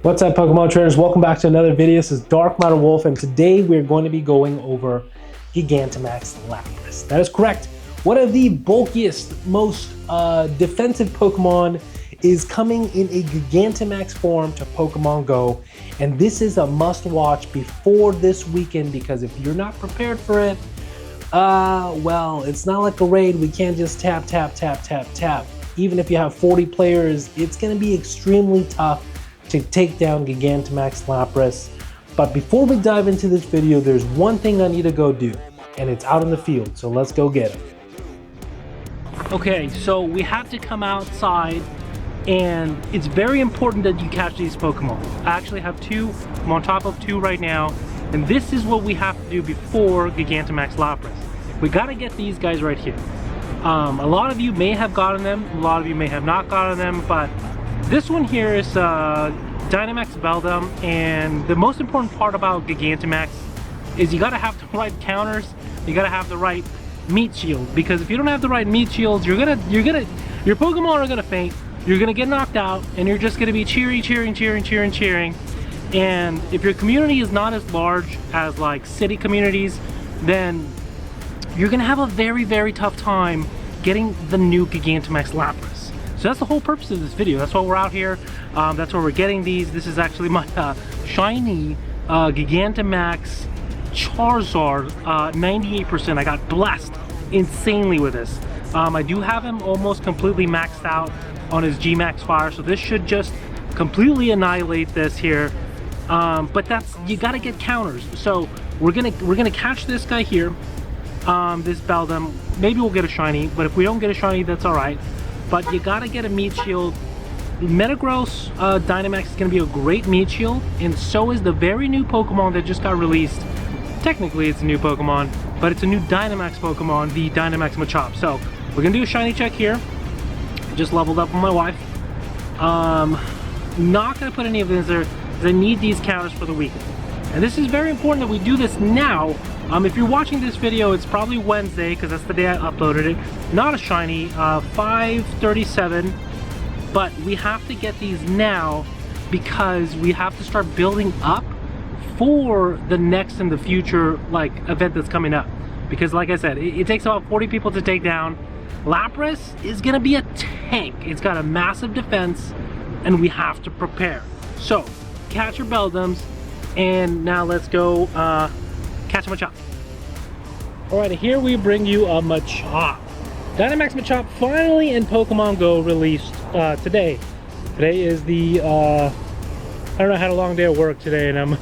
What's up, Pokemon trainers? Welcome back to another video. This is Dark Matter Wolf, and today we're going to be going over Gigantamax Lapras. That is correct. One of the bulkiest, most defensive Pokemon is coming in a Gigantamax form to Pokemon Go, and this is a must-watch before this weekend because if you're not prepared for it, well, it's not like a raid. We can't just tap. Even if you have 40 players, it's going to be extremely tough to take down Gigantamax Lapras. But before we dive into this video, there's one thing I need to go do, and it's out in the field, so let's go get it. Okay, so we have to come outside, and it's very important that you catch these Pokemon. I actually have two. I'm on top of two right now, and this is what we have to do before Gigantamax Lapras. We gotta get these guys right here. A lot of you may have gotten them, a lot of you may have not gotten them, but this one here is Dynamax Beldum, and the most important part about Gigantamax is you gotta have the right counters, you gotta have the right meat shield, because if you don't have the right meat shields, your Pokemon are gonna faint, you're gonna get knocked out, and you're just gonna be cheering. And if your community is not as large as like city communities, then you're gonna have a very tough time getting the new Gigantamax Lapras. So that's the whole purpose of this video. That's why we're out here. That's why we're getting these. This is actually my shiny Gigantamax Charizard, 98%. I got blessed insanely with this. I do have him almost completely maxed out on his Gmax Fire, so this should just completely annihilate this here. But you gotta get counters. So we're gonna catch this guy here, this Beldum. Maybe we'll get a shiny, but if we don't get a shiny, that's all right. But you gotta get a meat shield. Metagross Dynamax is gonna be a great meat shield, and so is the very new Pokemon that just got released. Technically it's a new Pokemon, but it's a new Dynamax Pokemon, the Dynamax Machop. So we're gonna do a shiny check here. Just leveled up with my wife. Not gonna put any of this there because I need these counters for the weekend. And this is very important that we do this now. If you're watching this video, it's probably Wednesday because that's the day I uploaded it. Not a shiny, 5:37, but we have to get these now because we have to start building up for the next and the future like event that's coming up. Because like I said, it takes about 40 people to take down. Lapras is gonna be a tank. It's got a massive defense, and we have to prepare. So catch your Beldums, and now let's go catch a Machop. Alright, here we bring you a Machop. Dynamax Machop finally in Pokemon Go released today. Today is the, I don't know, I had a long day of work today and I'm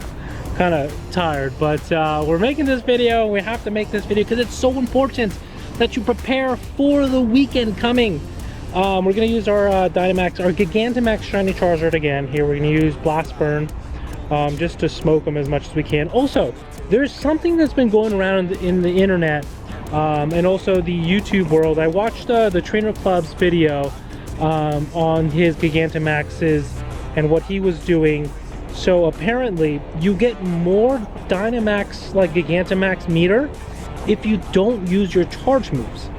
kind of tired, but we're making this video, and we have to make this video because it's so important that you prepare for the weekend coming. We're going to use our Dynamax, our Gigantamax Shiny Charizard again. Here we're going to use Blast Burn. Just to smoke them as much as we can. Also, there's something that's been going around in the internet and also the YouTube world. I watched the Trainer Club's video on his Gigantamaxes and what he was doing. So apparently you get more Dynamax, like Gigantamax meter, if you don't use your charge moves.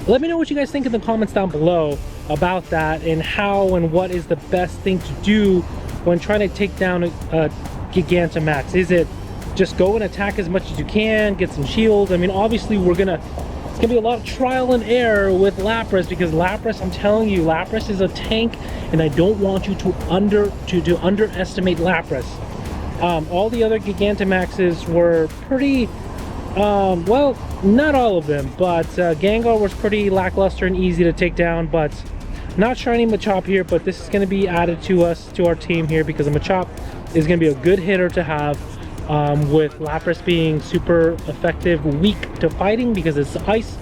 Let me know what you guys think in the comments down below about that, and how and what is the best thing to do when trying to take down a Gigantamax. Is it just go and attack as much as you can, get some shields? I mean, obviously it's gonna be a lot of trial and error with Lapras, because Lapras, I'm telling you, Lapras is a tank, and I don't want you to underestimate Lapras. All the other Gigantamaxes were pretty, well, not all of them, but Gengar was pretty lackluster and easy to take down. But not shiny Machop here, but this is going to be added to our team here, because a Machop is going to be a good hitter to have, with Lapras being super effective, weak to fighting because it's ice.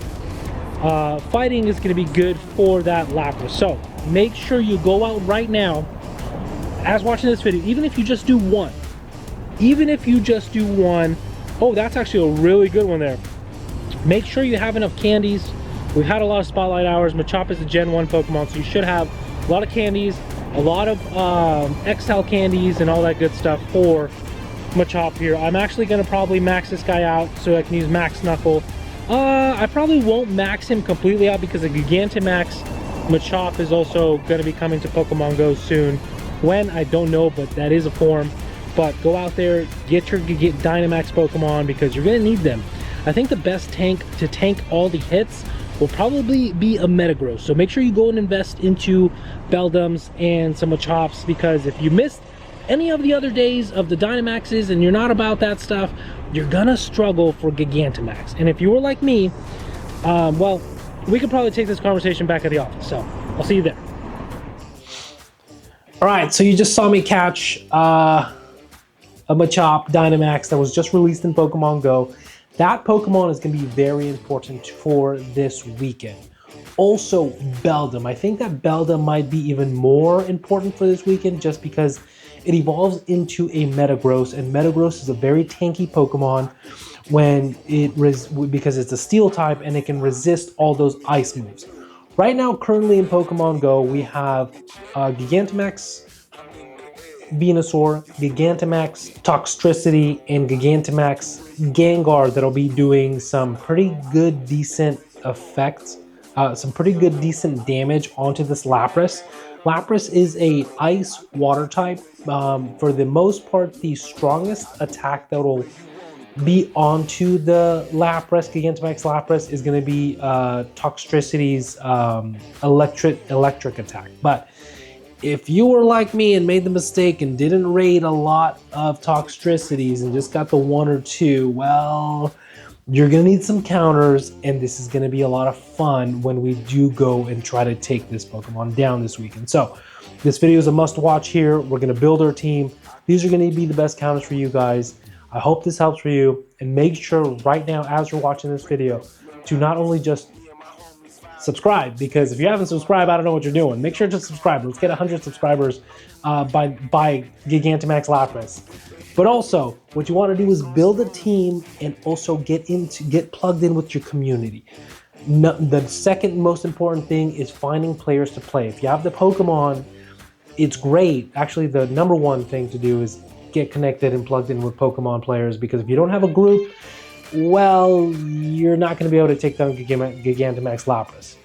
Fighting is going to be good for that Lapras. So make sure you go out right now as watching this video, even if you just do one. Oh, that's actually a really good one there. Make sure you have enough candies. We've had a lot of spotlight hours. Machop is a Gen 1 Pokemon, so you should have a lot of candies, a lot of XL candies, and all that good stuff for Machop here. I'm actually going to probably max this guy out so I can use Max Knuckle. I probably won't max him completely out because the Gigantamax Machop is also going to be coming to Pokemon Go soon. When, I don't know, but that is a form. But go out there, get Dynamax Pokemon because you're gonna need them. I think the best tank to tank all the hits will probably be a Metagross. So make sure you go and invest into Beldums and some Machops, because if you missed any of the other days of the Dynamaxes and you're not about that stuff, you're gonna struggle for Gigantamax. And if you were like me, well, we could probably take this conversation back at the office. So I'll see you there. All right, so you just saw me catch a Machop Dynamax that was just released in Pokemon Go. That Pokemon is going to be very important for this weekend. Also, Beldum. I think that Beldum might be even more important for this weekend just because it evolves into a Metagross, and Metagross is a very tanky Pokemon because it's a Steel type and it can resist all those Ice moves. Right now, currently in Pokemon Go, we have Gigantamax Venusaur, Gigantamax Toxtricity, and Gigantamax Gengar that'll be doing some pretty good, decent effects, some pretty good, decent damage onto this Lapras. Lapras is a ice water type. For the most part, the strongest attack that will be onto the Lapras, Gigantamax Lapras, is going to be Toxtricity's electric attack. But if you were like me and made the mistake and didn't raid a lot of Toxtricities and just got the one or two, well, you're going to need some counters, and this is going to be a lot of fun when we do go and try to take this Pokemon down this weekend. So this video is a must-watch here. We're going to build our team. These are going to be the best counters for you guys. I hope this helps for you, and make sure right now as you're watching this video to not only just subscribe, because if you haven't subscribed, I don't know what you're doing. Make sure to subscribe. Let's get 100 subscribers by Gigantamax Lapras. But also, what you want to do is build a team and also get plugged in with your community. The second most important thing is finding players to play. If you have the Pokemon, it's great. Actually, the number one thing to do is get connected and plugged in with Pokemon players, because if you don't have a group, well, you're not going to be able to take down Gigantamax Lapras.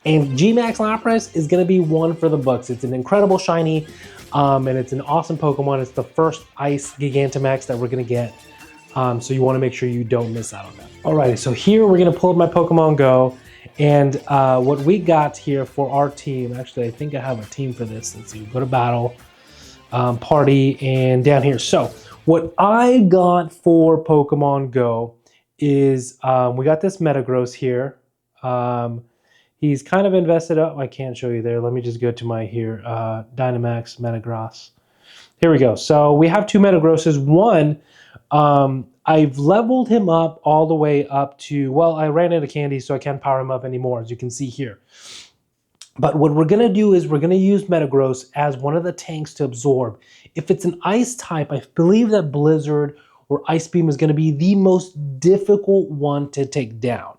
And Gmax Lapras is going to be one for the books. It's an incredible shiny, and it's an awesome Pokemon. It's the first Ice Gigantamax that we're going to get, so you want to make sure you don't miss out on that. Alrighty, so here we're going to pull up my Pokemon Go, and what we got here for our team, actually I think I have a team for this. Let's see, go to battle, party, and down here. So what I got for Pokemon Go is we got this Metagross here. He's kind of invested up. I can't show you there. Let me just go to my here, Dynamax Metagross. Here we go. So we have two Metagrosses. One, I've leveled him up all the way up to, well, I ran out of candy, so I can't power him up anymore, as you can see here. But what we're going to do is we're going to use Metagross as one of the tanks to absorb. If it's an ice type, I believe that Blizzard or Ice Beam is going to be the most difficult one to take down.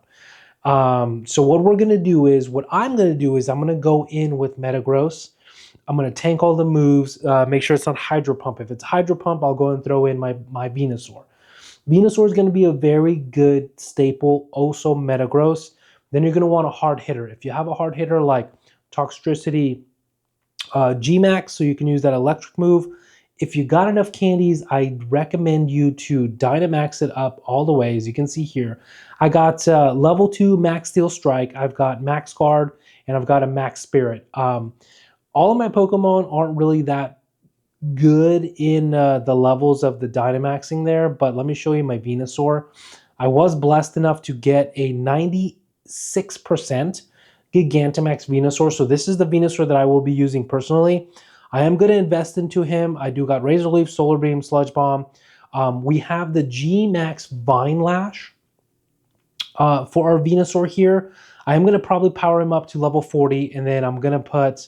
So what we're going to do is, I'm going to go in with Metagross. I'm going to tank all the moves, make sure it's not Hydro Pump. If it's Hydro Pump, I'll go and throw in my Venusaur. Venusaur is going to be a very good staple, also Metagross. Then you're going to want a hard hitter. If you have a hard hitter like Toxtricity Gmax, so you can use that electric move. If you got enough candies, I recommend you to Dynamax it up all the way. As you can see here, I got level 2 Max Steel Strike, I've got Max Guard, and I've got a Max Spirit. All of my Pokemon aren't really that good in the levels of the Dynamaxing there, but let me show you my Venusaur. I was blessed enough to get a 96% Gigantamax Venusaur, so this is the Venusaur that I will be using personally. I am going to invest into him. I do got Razor Leaf, Solar Beam, Sludge Bomb. We have the G-Max Vine Lash for our Venusaur here. I am going to probably power him up to level 40, and then I'm going to put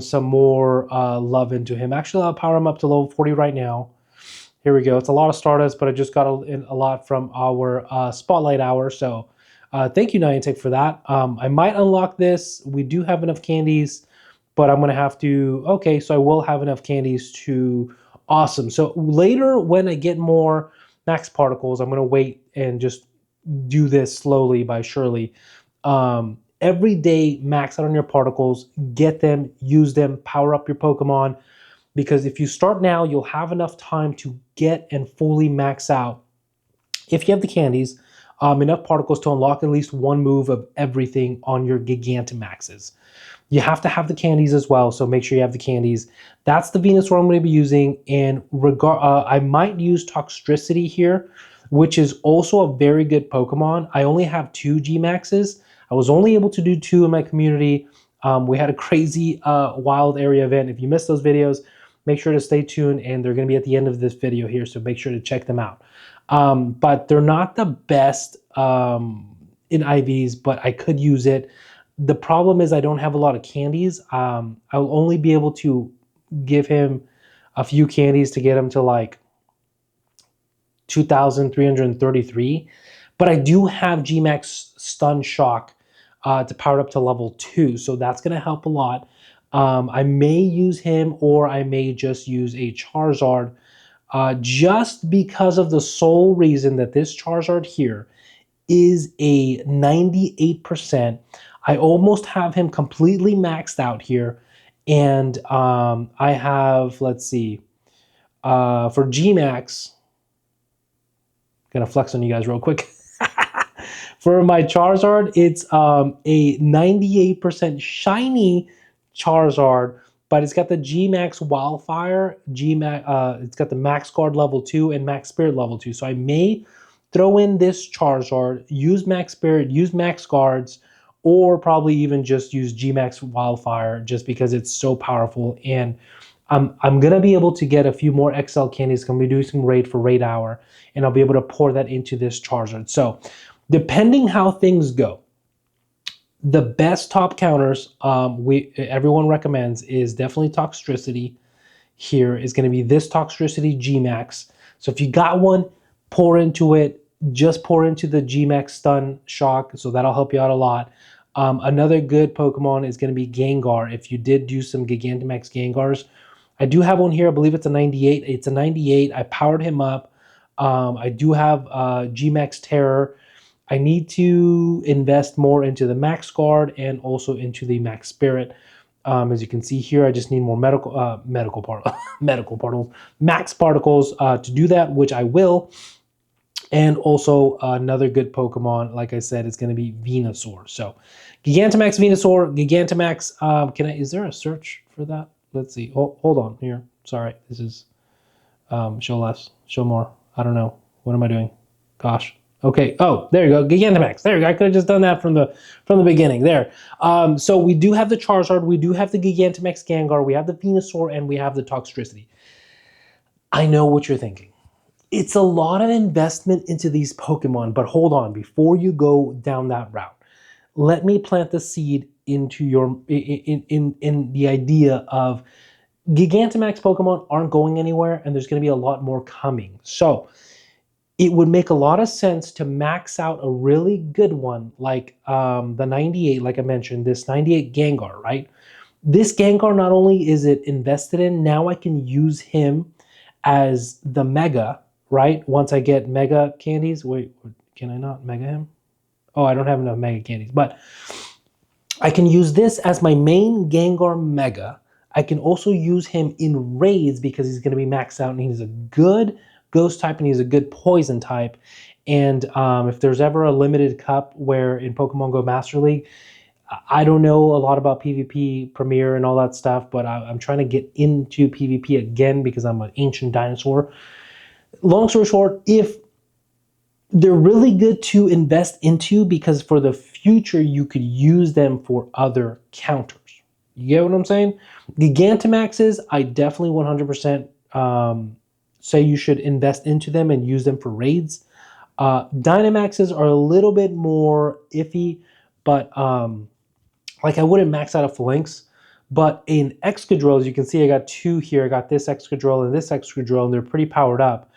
some more love into him. Actually, I'll power him up to level 40 right now. Here we go. It's a lot of Stardust, but I just got a lot from our Spotlight Hour, so thank you, Niantic, for that. I might unlock this. We do have enough candies, but I'm going to have to... Okay, so I will have enough candies to... Awesome. So later, when I get more Max Particles, I'm going to wait and just do this slowly by surely. And every day max out on your particles, get them, use them, power up your Pokemon, because if you start now, you'll have enough time to get and fully max out, if you have the candies, enough particles to unlock at least one move of everything on your Gigantamaxes. You have to have the candies as well, so make sure you have the candies. That's the Venusaur I'm going to be using, and I might use Toxtricity here, which is also a very good Pokemon. I only have 2 Gmaxes. I was only able to do 2 in my community. We had a crazy wild area event. If you missed those videos, make sure to stay tuned, and they're going to be at the end of this video here, so make sure to check them out. But they're not the best in IVs, but I could use it. The problem is I don't have a lot of candies. I'll only be able to give him a few candies to get him to like 2,333. But I do have Gmax Stun Shock to power up to level 2. So that's going to help a lot. I may use him, or I may just use a Charizard, just because of the sole reason that this Charizard here is a 98%. I almost have him completely maxed out here. And I have, let's see, for Gmax, gonna flex on you guys real quick. For my Charizard, it's a 98% shiny Charizard, but it's got the Gmax Wildfire, it's got the Max Guard level 2 and Max Spirit level 2. So I may throw in this Charizard, use Max Spirit, use Max Guards, or probably even just use Gmax Wildfire just because it's so powerful. And I'm going to be able to get a few more XL candies. Going to be doing some raid for Raid Hour, and I'll be able to pour that into this Charizard. So depending how things go, the best top counters everyone recommends is definitely Toxtricity. Here is going to be this Toxtricity Gmax. So if you got one, pour into it. Just pour into the Gmax Stun Shock, so that'll help you out a lot. Another good Pokemon is going to be Gengar. If you did do some Gigantamax Gengars, I do have one here. I believe it's a 98. It's a 98. I powered him up. I do have Gmax Terror. I need to invest more into the Max Guard and also into the Max Spirit. As you can see here, I just need more medical particles, max particles to do that, which I will. And also another good Pokemon, like I said, is going to be Venusaur. So Gigantamax Venusaur, Gigantamax. Is there a search for that? Let's see. Hold on here. Sorry, this is show less, show more. I don't know. What am I doing? Gosh. Okay. Oh, there you go. Gigantamax. There you go. I could have just done that from the beginning. There. So we do have the Charizard. We do have the Gigantamax Gengar. We have the Venusaur, and we have the Toxtricity. I know what you're thinking. It's a lot of investment into these Pokemon, but hold on, before you go down that route, let me plant the seed into your in the idea of Gigantamax Pokemon aren't going anywhere, and there's going to be a lot more coming. So it would make a lot of sense to max out a really good one like the 98, like I mentioned, this 98 Gengar, right? This Gengar, not only is it invested in, now I can use him as the Mega, right? Once I get Mega candies. Wait, can I not Mega him? Oh, I don't have enough Mega candies. But I can use this as my main Gengar Mega. I can also use him in raids because he's going to be maxed out and he's a good Ghost type and he's a good Poison type. And if there's ever a limited cup where in Pokemon Go Master League, I don't know a lot about PvP Premier and all that stuff, but I'm trying to get into PvP again because I'm an ancient dinosaur. Long story short, if they're really good to invest into because for the future you could use them for other counters. You get what I'm saying? Gigantamaxes, I definitely 100% say you should invest into them and use them for raids. Dynamaxes are a little bit more iffy, but like I wouldn't max out a Phalanx. But in Excadrill, as you can see, I got 2 here. I got this Excadrill and this Excadrill, and they're pretty powered up.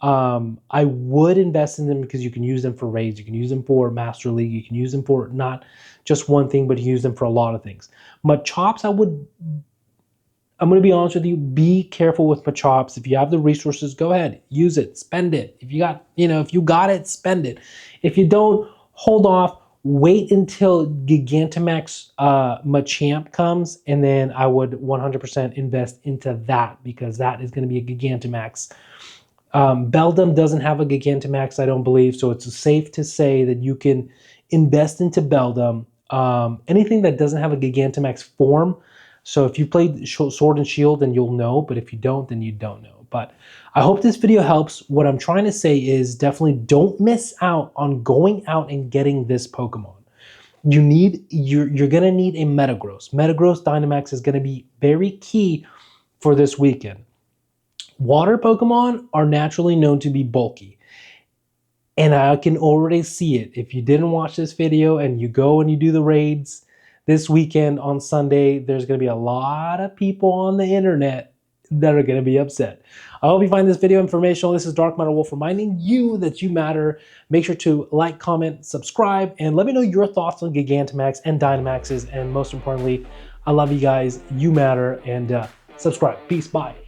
I would invest in them because you can use them for raids, you can use them for Master League, you can use them for not just one thing, but use them for a lot of things. Machops, I'm going to be honest with you, be careful with Machops. If you have the resources, go ahead, use it, spend it. If you got, if you got it, spend it. If you don't, hold off, wait until Gigantamax Machamp comes, and then I would 100% invest into that, because that is going to be a Gigantamax. Beldum doesn't have a Gigantamax, I don't believe, so it's safe to say that you can invest into Beldum. Anything that doesn't have a Gigantamax form. So if you played Sword and Shield, then you'll know, but if you don't, then you don't know. But I hope this video helps. What I'm trying to say is definitely don't miss out on going out and getting this Pokemon. You're gonna need a Metagross. Metagross Dynamax is gonna be very key for this weekend. Water Pokemon are naturally known to be bulky. And I can already see it. If you didn't watch this video and you go and you do the raids this weekend on Sunday, there's going to be a lot of people on the internet that are going to be upset. I hope you find this video informational. This is Dark Matter Wolf reminding you that you matter. Make sure to like, comment, subscribe, and let me know your thoughts on Gigantamax and Dynamaxes. And most importantly, I love you guys. You matter. And subscribe. Peace. Bye.